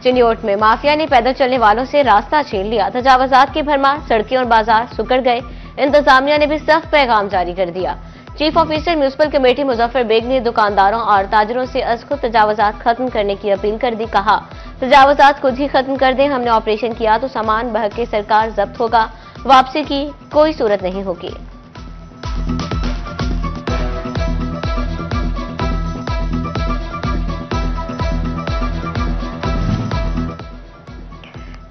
चिन्योट में माफिया ने पैदल चलने वालों से रास्ता छीन लिया। तजावजात की भरमार, सड़कें और बाजार सुकड़ गए। इंतजामिया ने भी सख्त पैगाम जारी कर दिया। Chief officer municipal committee Muzaffar Baig ने दुकानदारों और ताजरों से अज खुद तजावजात खत्म करने की अपील कर दी। कहा, तजावजात खुद ही खत्म कर दें। हमने ऑपरेशन किया तो सामान बह के सरकार जब्त होगा, वापसी की कोई सूरत नहीं होगी।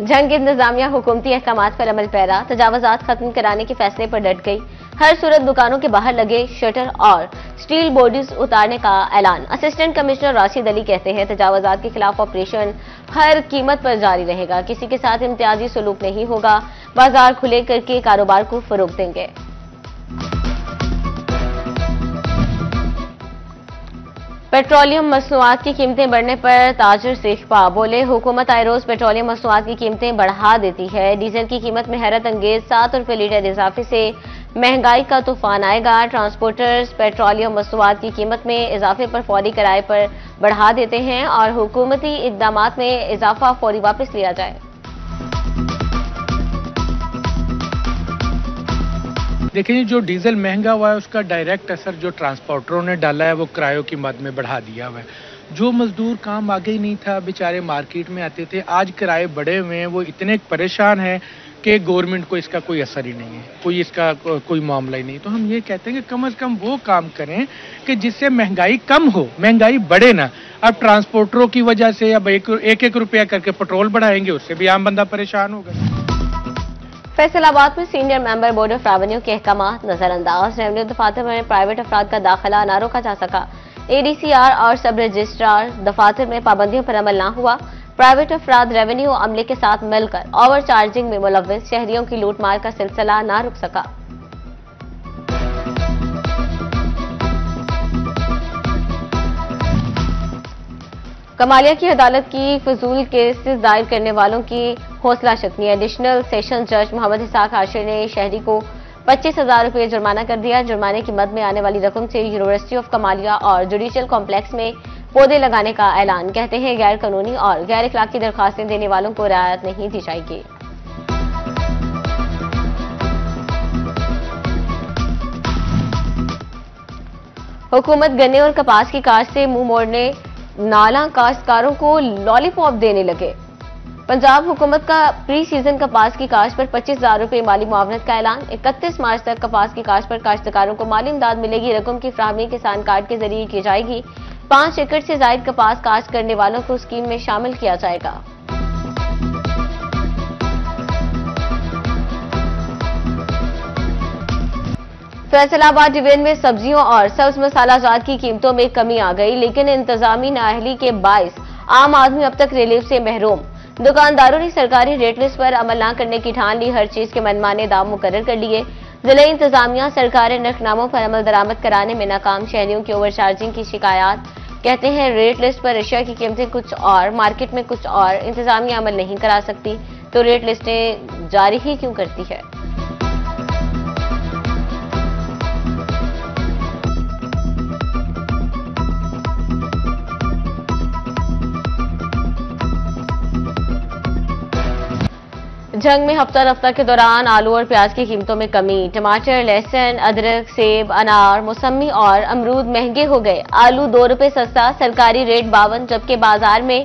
जंग इंतजामिया हुकूमती अहकामात पर अमल पैरा, तजावजात खत्म कराने के फैसले पर डट गई। हर सूरत दुकानों के बाहर लगे शटर और स्टील बोर्ड्स उतारने का ऐलान। असिस्टेंट कमिश्नर राशिद अली कहते हैं, तजावजात के खिलाफ ऑपरेशन हर कीमत पर जारी रहेगा। किसी के साथ इम्तियाजी सलूक नहीं होगा। बाजार खुले करके कारोबार को फरोग देंगे। पेट्रोलियम मसनूआत की कीमतें बढ़ने पर ताजिर से खफा, बोले हुकूमत आए रोज पेट्रोलियम मसनूआत की कीमतें बढ़ा देती है। डीजल की कीमत में हैरत अंगेज 7 रुपये लीटर इजाफे से महंगाई का तूफान आएगा। ट्रांसपोर्टर्स पेट्रोलियम मसनूआत की कीमत में इजाफे पर फौरी किराए पर बढ़ा देते हैं और हुकूमती इकदामात में इजाफा फौरी वापस लिया जाए। देखिए, जो डीजल महंगा हुआ है उसका डायरेक्ट असर जो ट्रांसपोर्टरों ने डाला है वो किरायों की मद में बढ़ा दिया हुआ है। जो मजदूर काम आगे ही नहीं था, बेचारे मार्केट में आते थे, आज किराए बढ़े हुए हैं, वो इतने परेशान हैं कि गवर्नमेंट को इसका कोई असर ही नहीं है, कोई इसका कोई मामला ही नहीं। तो हम ये कहते हैं कि कम से कम वो काम करें कि जिससे महंगाई कम हो, महंगाई बढ़े ना। अब ट्रांसपोर्टरों की वजह से अब एक रुपया करके पेट्रोल बढ़ाएंगे, उससे भी आम बंदा परेशान होगा। फैसलाबाद में senior member board of revenue के अहकामात नजरअंदाज। रेवेन्यू दफातर में प्राइवेट अफराद का दाखिला ना रोका जा सका। एडीसीआर और सब रजिस्ट्रार दफातर में पाबंदियों पर अमल ना हुआ। प्राइवेट अफराद रेवेन्यू अमले के साथ मिलकर ओवर चार्जिंग में मुलव्विस, शहरियों की लूटमार का सिलसिला ना रुक सका। कमालिया की अदालत की फजूल केसेस दायर करने वालों की हौसला शक्ति। एडिशनल सेशन जज मोहम्मद इसाक हाशिर ने शहरी को 25,000 रुपये जुर्माना कर दिया। जुर्माने की मद में आने वाली रकम से यूनिवर्सिटी ऑफ कमालिया और जुडिशियल कॉम्प्लेक्स में पौधे लगाने का ऐलान। कहते हैं, गैर कानूनी और गैर इखलाकी दरखास्तें देने वालों को रियायत नहीं दी जाएगी। हुकूमत गन्ने और कपास की काश्त से मुंह मोड़ने नाला काश्तकारों को लॉलीपॉप देने लगे। पंजाब हुकूमत का प्री सीजन कपास की काश्त पर 25,000 रुपये माली मुआवनत का ऐलान। 31 मार्च तक कपास की काश्त पर काश्तकारों को माली इमदाद मिलेगी। रकम की फराहमी किसान कार्ड के जरिए की जाएगी। 5 एकड़ से जायद कपास काश्त करने वालों को स्कीम में शामिल किया जाएगा। फैसलाबाद डिवीजन में सब्जियों और सब्ज मसाला जात की कीमतों में कमी आ गई, लेकिन इंतजामी नाअहली के बायस आम आदमी अब तक रिलीफ से महरूम। दुकानदारों ने सरकारी रेट लिस्ट पर अमल न करने की ठान ली। हर चीज के मनमाने दाम मुकर्रर कर लिए। जिला इंतजामिया सरकारी नरखनामों पर अमल दरामद कराने में नाकाम। शहरियों की ओवर चार्जिंग की शिकायत। कहते हैं, रेट लिस्ट पर अशिया की कीमतें कुछ और, मार्केट में कुछ और। इंतजामिया अमल नहीं करा सकती तो रेट लिस्टें जारी ही क्यों करती है। जंग में हफ्ता रफ्ता के दौरान आलू और प्याज की कीमतों में कमी। टमाटर, लहसुन, अदरक, सेब, अनार, मौसमी और अमरूद महंगे हो गए। आलू 2 रुपए सस्ता, सरकारी रेट 52, जबकि बाजार में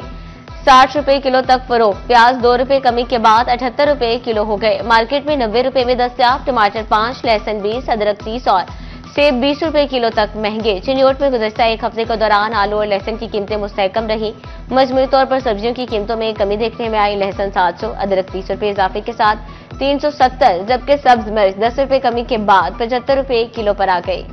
60 रुपए किलो तक फरोख्त। प्याज 2 रुपए कमी के बाद 78 रुपए किलो हो गए। मार्केट में 90 रुपए में दस्तयाब। टमाटर 5, लहसुन 20, अदरक 30 और सेब 20 रुपए किलो तक महंगे। चिन्योट में गुज़श्ता एक हफ्ते के दौरान आलू और लहसुन की कीमतें मुस्तहकम रही। मजमूई तौर पर सब्जियों की कीमतों में कमी देखने में आई। लहसुन 700, अदरक 30 रुपए इजाफे के साथ 370, जबकि सब्ज मिर्च 10 रुपए कमी के बाद 75 रुपए किलो पर आ गई।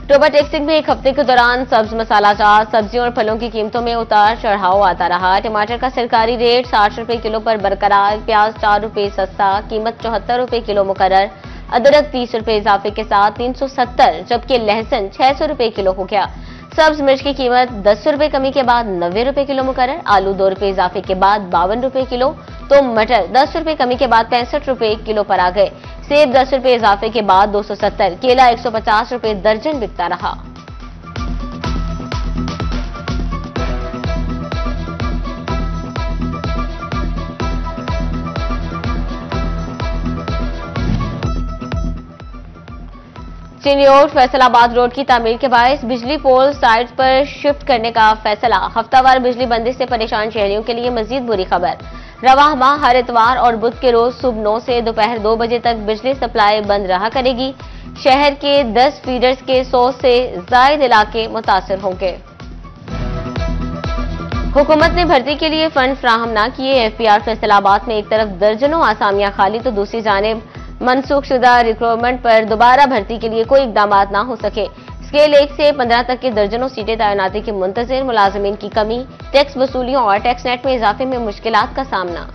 टोबा टेक्सिंग में एक हफ्ते के दौरान सब्ज मसाला जात सब्जियों और फलों की कीमतों में उतार चढ़ाव आता रहा। टमाटर का सरकारी रेट 60 रुपए किलो पर बरकरार। प्याज 4 रुपए सस्ता, कीमत 74 रुपए किलो मुकर्रर। अदरक 30 रुपए इजाफे के साथ 370, जबकि लहसुन 600 रुपए किलो हो गया। सब्ज मिर्च की कीमत 10 रुपए कमी के बाद 90 रुपए किलो मुकर्रर। आलू 2 रुपए इजाफे के बाद 52 रुपए किलो, तो मटर 10 रुपए कमी के बाद 65 रुपए किलो पर आ गए। सेब 10 रुपए इजाफे के बाद 270, केला 150 रुपए दर्जन बिकता रहा। चिन्योट फैसलाबाद रोड की तामीर के बायस बिजली पोल साइट पर शिफ्ट करने का फैसला। हफ्तावार बिजली बंदी से परेशान शहरियों के लिए मजीद बुरी खबर। रवाह माह हर इतवार और बुध के रोज सुबह 9 से दोपहर 2 बजे तक बिजली सप्लाई बंद रहा करेगी। शहर के 10 फीडर्स के 100 से जायद इलाके मुतासर होंगे। हुकूमत ने भर्ती के लिए फंड फ्राहम न किए। एफपीआर फैसलाबाद में एक तरफ दर्जनों आसामियां खाली तो दूसरी जानिब मनसूखशुदा रिक्रूटमेंट पर दोबारा भर्ती के लिए कोई इकदाम ना हो सके। स्केल 1 से 15 तक की दर्जनों सीटें तैनाती के मुंतजिर, मुलाजमीन की कमी, टैक्स वसूलियों और टैक्स नेट में इजाफे में मुश्किलात का सामना।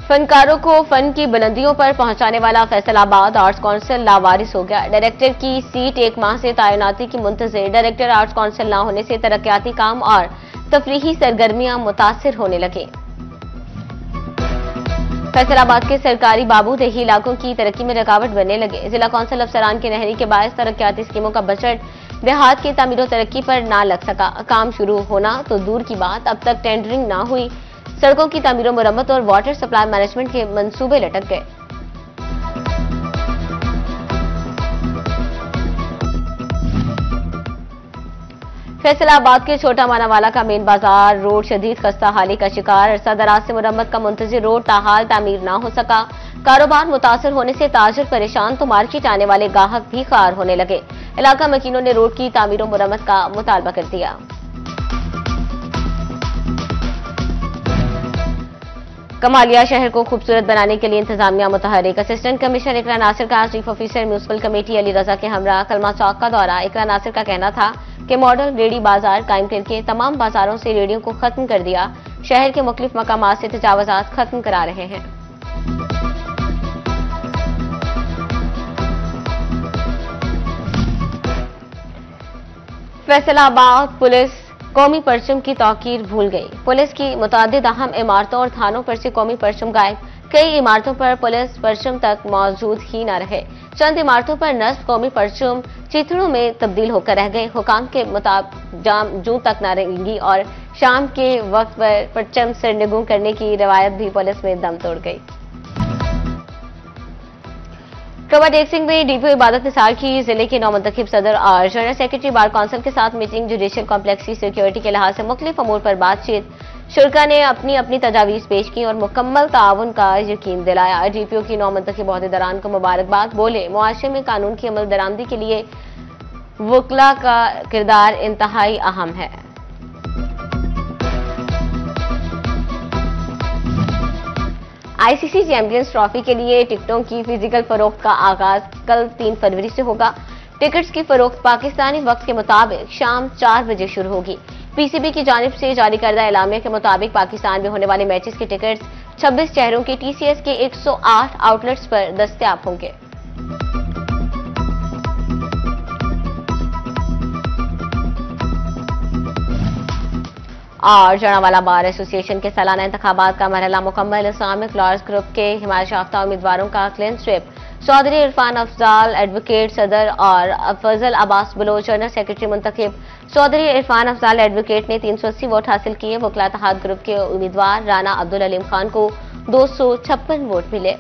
फनकारों को फन की बुलंदियों पर पहुंचाने वाला फैसलाबाद आर्ट्स काउंसिल लावारिस हो गया। डायरेक्टर की सीट 1 माह से तैनाती की मुंतजिर। डायरेक्टर आर्ट्स काउंसिल न होने से तरक्याती काम और तफरीही सरगर्मियां मुतासिर होने लगे। फैसलाबाद के सरकारी बाबूदेही इलाकों की तरक्की में रुकावट बनने लगे। जिला कौंसिल अफसरान की नहरी के बायस तरक्याती स्कीमों का बजट देहात की तामीर तरक्की पर ना लग सका। काम शुरू होना तो दूर की बात, अब तक टेंडरिंग ना हुई। सड़कों की तामीर मुरम्मत और वाटर सप्लाई मैनेजमेंट के मंसूबे लटक गए। फैसलाबाद के छोटा मानावाला का मेन बाजार रोड शदीद खस्ता हाली का शिकार। अरसा दराज से मुरम्मत का मुंतजिर रोड ताहाल तामीर ना हो सका। कारोबार मुतासर होने से ताजिर परेशान तो मार्केट आने वाले गाहक भी खार होने लगे। इलाका मकीनों ने रोड की तामीर मुरम्मत का मुतालबा कर दिया। कमालिया शहर को खूबसूरत बनाने के लिए इंतजामिया मुतहरिक। असिस्टेंट कमिश्नर इकरा नासिर का chief officer municipal committee Ali Raza के हमरा कलमा चौक का दौरा। इकरा नासिर का कहना था कि मॉडल रेडी बाजार कायम करके तमाम बाजारों से रेडियो को खत्म कर दिया। शहर के मुख्तलिफ मकामात से तजावुजात खत्म करा रहे हैं। फैसलाबाद पुलिस कौमी परचम की तौकीर भूल गई। पुलिस की मुतादिद अहम इमारतों और थानों पर से कौमी परचम गायब। कई इमारतों पर पुलिस परचम तक मौजूद ही न रहे। चंद इमारतों पर नस्ब कौमी परचम चिथड़ों में तब्दील होकर रह गए। हुकाम के मुताबिक जाम जूं तक न रहेंगी और शाम के वक्त पर परचम सरनगू करने की रवायत भी पुलिस में दम तोड़ गई। कवर टेक सिंह में डीपीओ इबादत निसार की जिले के नौमुंतखब सदर और जनरल सेक्रेटरी बार काउंसिल के साथ मीटिंग। जुडिशियल कॉम्प्लेक्स की सिक्योरिटी के लिहाज से मुख्तलिफ अमूर पर बातचीत। शुरा ने अपनी अपनी तजावीज पेश की और मुकम्मल ताउन का यकीन दिलाया। डीपीओ की नौमुंतखब ओहदेदारान को मुबारकबाद। बोले मुआशरे में कानून की अमल दरामदी के लिए वकला का किरदार इंतहाई अहम है। आईसीसी चैंपियंस ट्रॉफी के लिए टिकटों की फिजिकल फरोख्त का आगाज कल 3 फरवरी से होगा। टिकट्स की फरोख्त पाकिस्तानी वक्त के मुताबिक शाम 4 बजे शुरू होगी। पीसीबी की जानिब से जारी करदा एलामिया के मुताबिक पाकिस्तान में होने वाले मैचेस के टिकट्स 26 शहरों के टीसीएस के 108 आउटलेट्स पर दस्तयाब होंगे। और जनावाला बार एसोसिएशन के सालाना इंतखाबात का मरहला मुकम्मल। इस्लामिक लॉयर्स ग्रुप के हिमायत याफ्ता उम्मीदवारों का clean sweep. Chaudhary Irfan Afzal advocate सदर और फजल अब्बास बलोच जनरल सेक्रेटरी मुंतखब। चौधरी इरफान अफजाल एडवोकेट ने 380 वोट हासिल किए। वकला इत्तेहाद ग्रुप के उम्मीदवार राना अब्दुल अलीम खान को 256 वोट मिले।